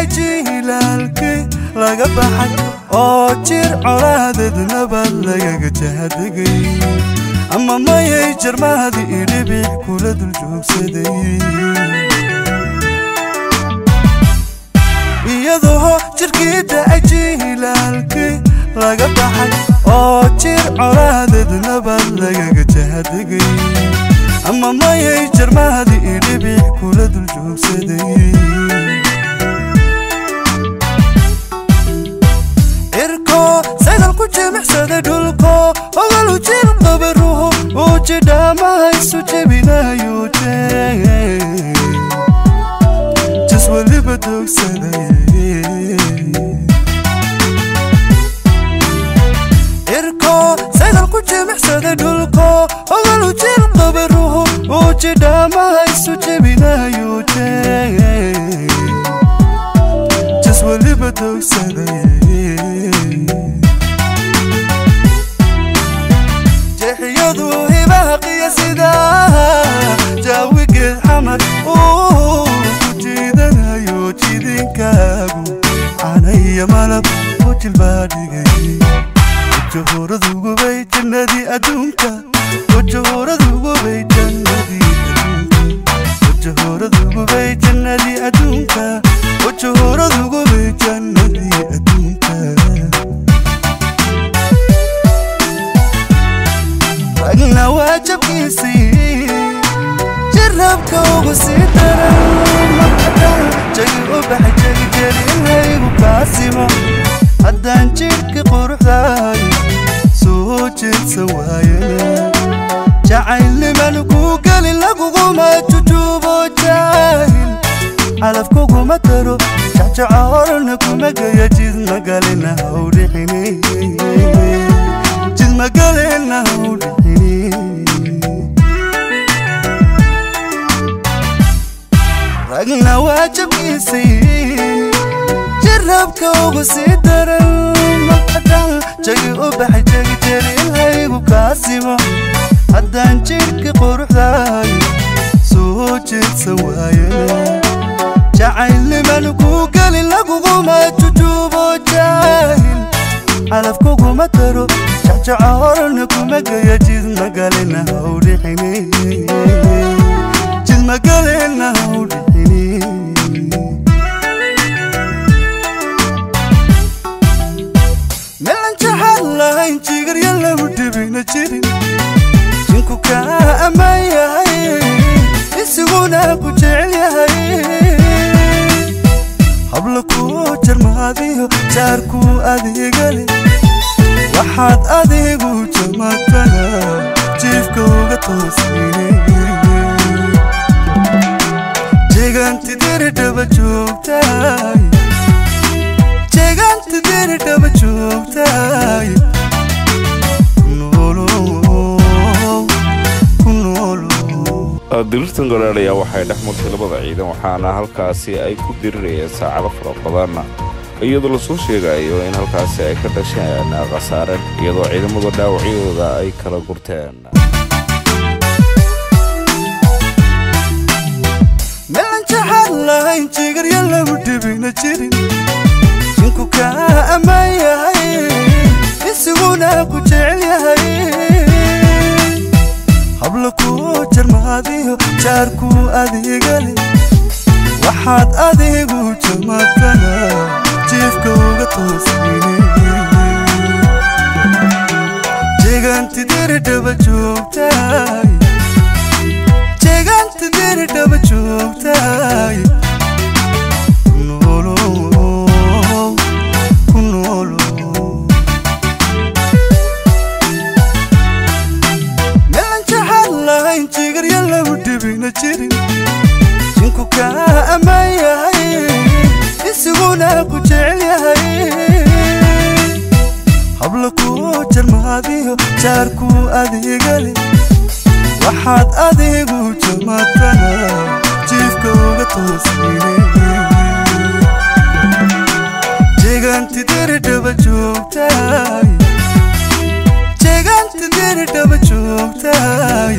عجيلالك laga baxay oo jir colaadadna bal laga jahadagay ama mayay jarmaadi idhibic kula dul joogsaday iyadoo jirkiida ajiilaalkii laga baxay oo jir colaadadna bal laga jahadagay ama mayay jarmaadi idhibic kula dul joogsaday محسد دولكو وقالوا جير قبروه وجدا ما هيسو جبنا يوتي جسوى اللي بدوك سناي إركو سيدالكو جي محسد دولكو وقالوا جير قبروه وجدا ما هيسو جبنا يوتي جسوى اللي بدوك سناي باقي سيدا جاوك الحمد وجيدنا يوجيدين كابو عنايا ملب وجه البادي وجهور ذوق بيت النادي أدونك وجهور ذوق بيت النادي أدونك وجهور ذوق بيت النادي أدونك وجهور ذوق بيت النادي أدونك أنا واجب كيسي جربك وبسيطرة مقدر جاي وبحجي جري هاي وقاسمة هدان جيرك قروح ذاي سوجت سوايا جعل ملكو قال لكو قوما تجوبو جاهل علفكو قوما ترو شعارنكو مقايا جيد مقالنا هوريحيني جيد مقالنا هوريحيني رجنا واجب كيسي جربك وبسيطرة مقدر جاي وبحجي جري هاي وقاسمة هدان جيرك قروح ذاي سوجت سوايا جعل ملكو قال لكو قوما تجوبو جاهل علفكو قوما ترو شعارنكو مقايا جيد مقالنا هوريحيني جيد مقالنا هوريحيني ملان جحالة انتي غير يلا ودبينا جيرين جنكو كامايا يسيقوناكو جعليا حبلكو جرماديو جاركو أديقالي waxaad adigu jamatana jiifka uga toosini jeegaanti diridhaba joogtaay jeegaanti diridhaba joogtaay dirirtan golaadaya waxay dhex martay labada ciidan waxaana halkaasi ay ku dirirayeen saacado fara badan iyadoo la soo sheegayo in halkaasi ay ka dhasheen qasaare iyadoo ciidamada dhaawacyadooda ay kala gurteen meelan jahalla intii gar yalla mudbina jirin jinku ka amayahay isuguna ku jecelyahay hablaku jarmaadiyo jaarku adigale waxaad adigu jamatana jiifka uga toosini jeegaanti diridhaba joogtaay jeegaanti diridhaba joogtaay meelan jahalla intii gar yalla mudbina jirin jinku ka amayahay isuguna ku jecelyahay hablaku jarmaadiyo jaarku adigale waxaad adigu jamatana jiifka uga toosini jeegaanti diridhaba joogtaay jeegaanti diridhaba joogtaay